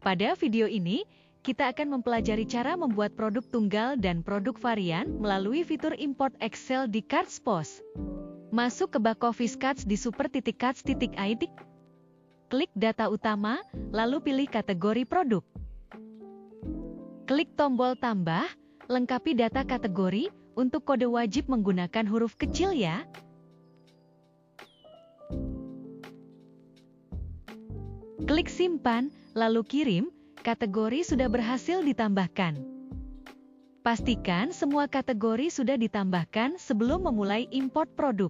Pada video ini, kita akan mempelajari cara membuat produk tunggal dan produk varian melalui fitur import Excel di Cardspost. Masuk ke back-office Cards di super.cards.id. Klik data utama, lalu pilih kategori produk. Klik tombol tambah, lengkapi data kategori, untuk kode wajib menggunakan huruf kecil ya. Klik simpan, lalu kirim, kategori sudah berhasil ditambahkan. Pastikan semua kategori sudah ditambahkan sebelum memulai import produk.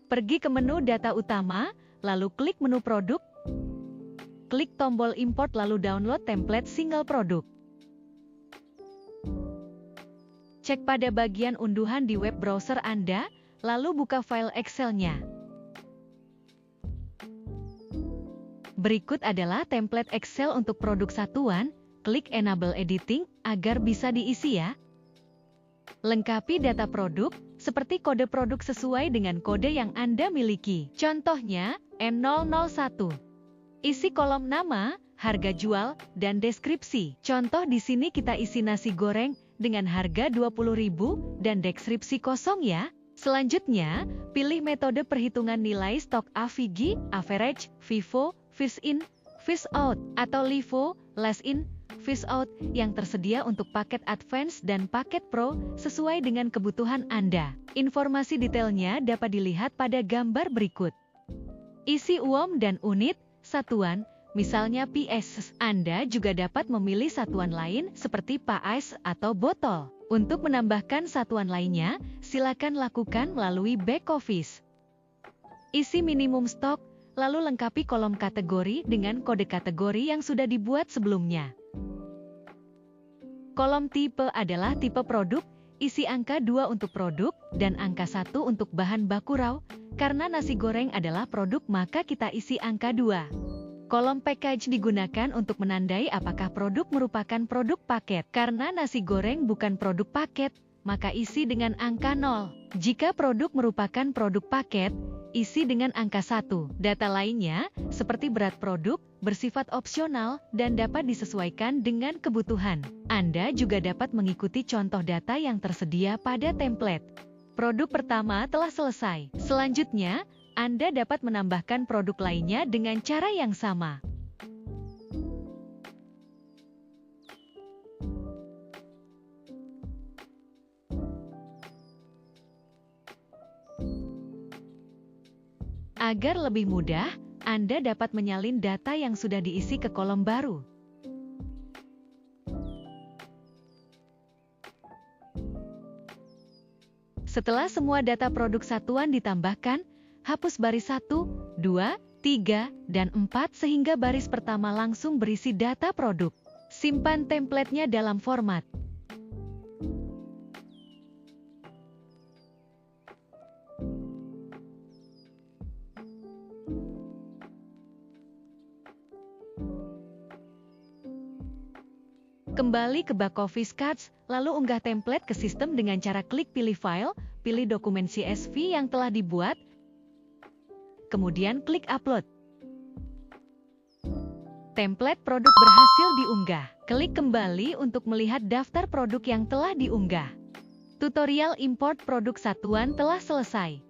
Pergi ke menu data utama, lalu klik menu produk. Klik tombol import lalu download template single produk. Cek pada bagian unduhan di web browser Anda, lalu buka file Excel-nya. Berikut adalah template Excel untuk produk satuan, klik Enable Editing, agar bisa diisi ya. Lengkapi data produk, seperti kode produk sesuai dengan kode yang Anda miliki. Contohnya, N001. Isi kolom nama, harga jual, dan deskripsi. Contoh di sini kita isi nasi goreng, dengan harga Rp20.000 dan deskripsi kosong ya. Selanjutnya, pilih metode perhitungan nilai stok AVG, average, FIFO, Fish in, Fish out, atau LIFO, less in, Fish out, yang tersedia untuk paket Advance dan paket Pro, sesuai dengan kebutuhan Anda. Informasi detailnya dapat dilihat pada gambar berikut. Isi UOM dan unit, satuan, misalnya PS. Anda juga dapat memilih satuan lain seperti PAS atau botol. Untuk menambahkan satuan lainnya, silakan lakukan melalui back office. Isi minimum stok, lalu lengkapi kolom kategori dengan kode kategori yang sudah dibuat sebelumnya. Kolom tipe adalah tipe produk, isi angka 2 untuk produk, dan angka 1 untuk bahan baku raw. Karena nasi goreng adalah produk maka kita isi angka 2. Kolom package digunakan untuk menandai apakah produk merupakan produk paket. Karena nasi goreng bukan produk paket, maka isi dengan angka 0. Jika produk merupakan produk paket, isi dengan angka 1. Data lainnya, seperti berat produk, bersifat opsional dan dapat disesuaikan dengan kebutuhan. Anda juga dapat mengikuti contoh data yang tersedia pada template. Produk pertama telah selesai. Selanjutnya, Anda dapat menambahkan produk lainnya dengan cara yang sama. Agar lebih mudah, Anda dapat menyalin data yang sudah diisi ke kolom baru. Setelah semua data produk satuan ditambahkan, hapus baris 1, 2, 3, dan 4 sehingga baris pertama langsung berisi data produk. Simpan template-nya dalam format. Kembali ke back-office Cards, lalu unggah template ke sistem dengan cara klik pilih file, pilih dokumen CSV yang telah dibuat, kemudian klik upload. Template produk berhasil diunggah. Klik kembali untuk melihat daftar produk yang telah diunggah. Tutorial import produk satuan telah selesai.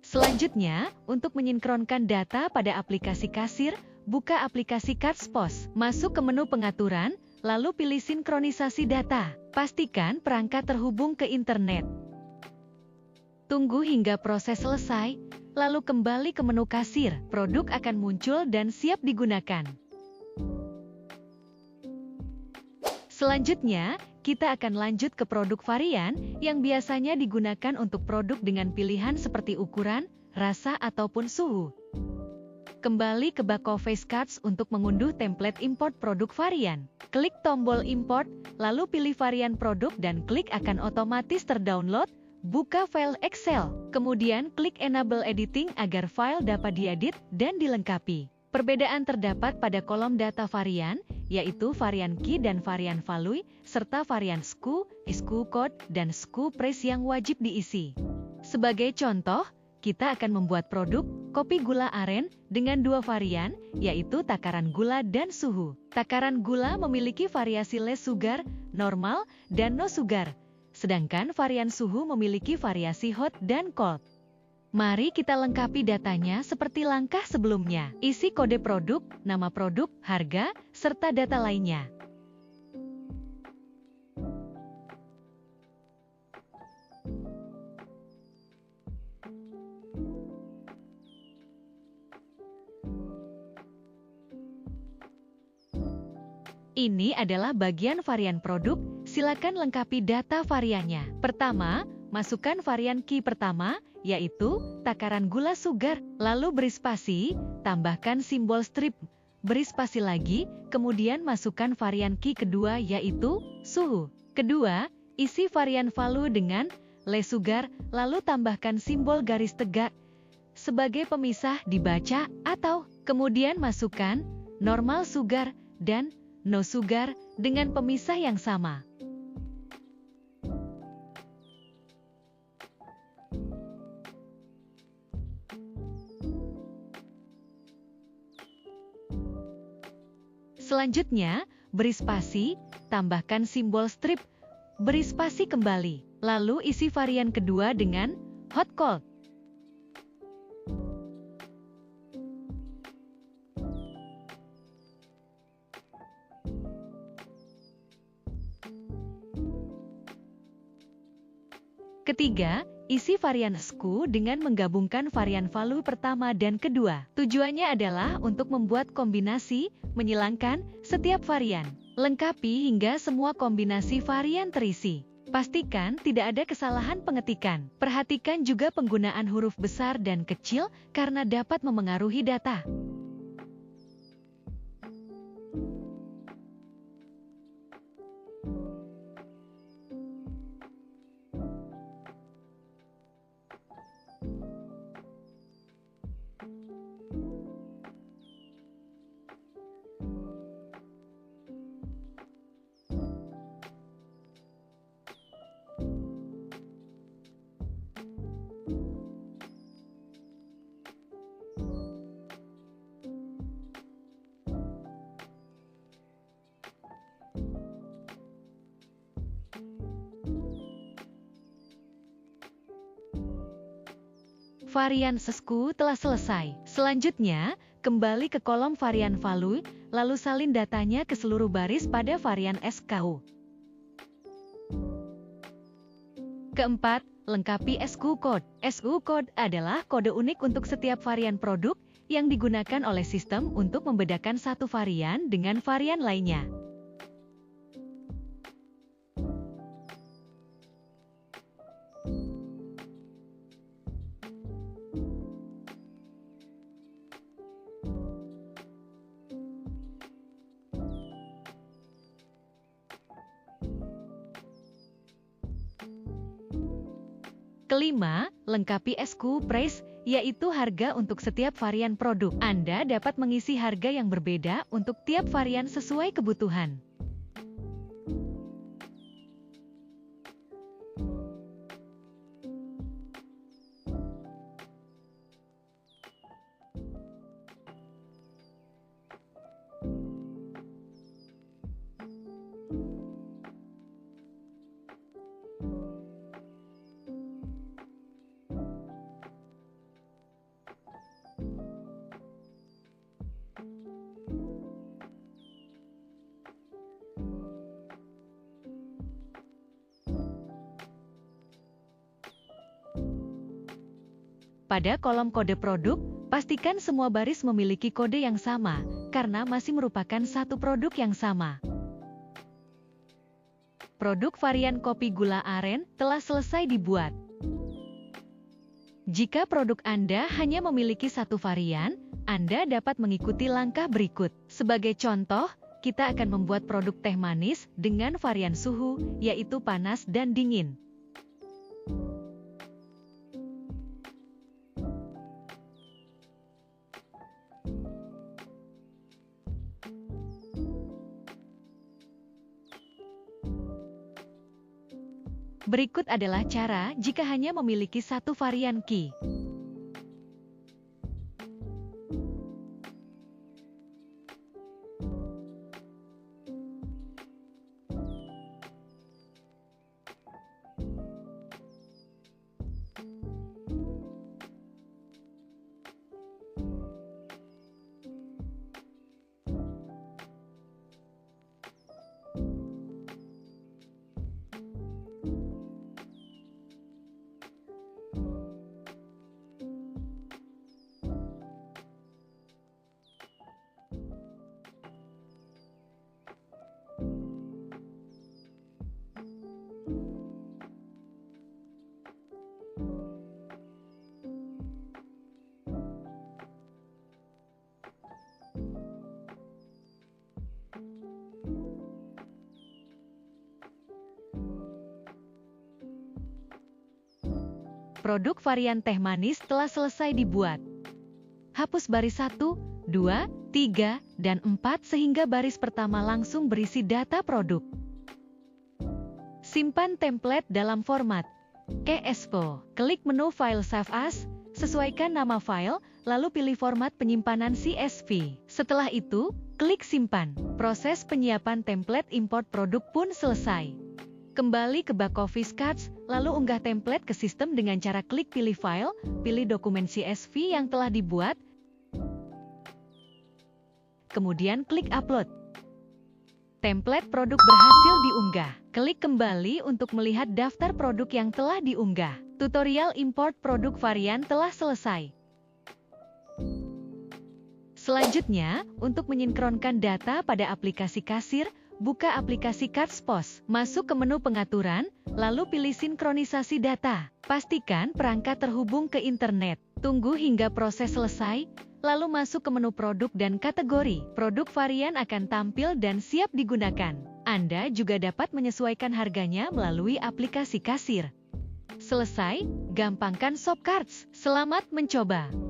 Selanjutnya, untuk menyinkronkan data pada aplikasi kasir, buka aplikasi Cardspost. Masuk ke menu pengaturan, lalu pilih sinkronisasi data. Pastikan perangkat terhubung ke internet. Tunggu hingga proses selesai, lalu kembali ke menu kasir. Produk akan muncul dan siap digunakan. Selanjutnya, kita akan lanjut ke produk varian yang biasanya digunakan untuk produk dengan pilihan seperti ukuran, rasa, ataupun suhu. Kembali ke back-office Cards untuk mengunduh template import produk varian. Klik tombol import, lalu pilih varian produk dan klik akan otomatis terdownload. Buka file Excel, kemudian klik Enable Editing agar file dapat diedit dan dilengkapi. Perbedaan terdapat pada kolom data varian, yaitu varian key dan varian value, serta varian SKU, SKU code, dan SKU price yang wajib diisi. Sebagai contoh, kita akan membuat produk kopi gula aren dengan 2 varian, yaitu takaran gula dan suhu. Takaran gula memiliki variasi less sugar, normal, dan no sugar, sedangkan varian suhu memiliki variasi hot dan cold. Mari kita lengkapi datanya seperti langkah sebelumnya. Isi kode produk, nama produk, harga, serta data lainnya. Ini adalah bagian varian produk, silakan lengkapi data variannya. Pertama, masukkan varian key pertama, yaitu takaran gula sugar, lalu beri spasi, tambahkan simbol strip, beri spasi lagi, kemudian masukkan varian key kedua yaitu suhu. Kedua, isi varian value dengan less sugar, lalu tambahkan simbol garis tegak sebagai pemisah dibaca atau kemudian masukkan normal sugar dan no sugar dengan pemisah yang sama. Selanjutnya, beri spasi, tambahkan simbol strip, beri spasi kembali. Lalu isi varian kedua dengan hot cold. Ketiga, isi varian SKU dengan menggabungkan varian value pertama dan kedua. Tujuannya adalah untuk membuat kombinasi, menyilangkan setiap varian. Lengkapi hingga semua kombinasi varian terisi. Pastikan tidak ada kesalahan pengetikan. Perhatikan juga penggunaan huruf besar dan kecil karena dapat memengaruhi data. Varian SKU telah selesai. Selanjutnya, kembali ke kolom varian value, lalu salin datanya ke seluruh baris pada varian SKU. Keempat, lengkapi SKU code. SKU code adalah kode unik untuk setiap varian produk yang digunakan oleh sistem untuk membedakan satu varian dengan varian lainnya. Kelima, lengkapi SKU price, yaitu harga untuk setiap varian produk. Anda dapat mengisi harga yang berbeda untuk tiap varian sesuai kebutuhan. Pada kolom kode produk, pastikan semua baris memiliki kode yang sama, karena masih merupakan satu produk yang sama. Produk varian kopi gula aren telah selesai dibuat. Jika produk Anda hanya memiliki satu varian, Anda dapat mengikuti langkah berikut. Sebagai contoh, kita akan membuat produk teh manis dengan varian suhu, yaitu panas dan dingin. Berikut adalah cara jika hanya memiliki satu varian key. Produk varian teh manis telah selesai dibuat. Hapus baris 1, 2, 3, dan 4 sehingga baris pertama langsung berisi data produk. Simpan template dalam format CSV. Klik menu File Save As, sesuaikan nama file, lalu pilih format penyimpanan CSV. Setelah itu, klik simpan. Proses penyiapan template import produk pun selesai. Kembali ke back office cards, lalu unggah template ke sistem dengan cara klik pilih file, pilih dokumen CSV yang telah dibuat, kemudian klik upload. Template produk berhasil diunggah. Klik kembali untuk melihat daftar produk yang telah diunggah. Tutorial import produk varian telah selesai. Selanjutnya, untuk menyinkronkan data pada aplikasi kasir, buka aplikasi CardsPos, masuk ke menu pengaturan, lalu pilih sinkronisasi data. Pastikan perangkat terhubung ke internet. Tunggu hingga proses selesai, lalu masuk ke menu produk dan kategori. Produk varian akan tampil dan siap digunakan. Anda juga dapat menyesuaikan harganya melalui aplikasi kasir. Selesai, gampangkan shop cards. Selamat mencoba!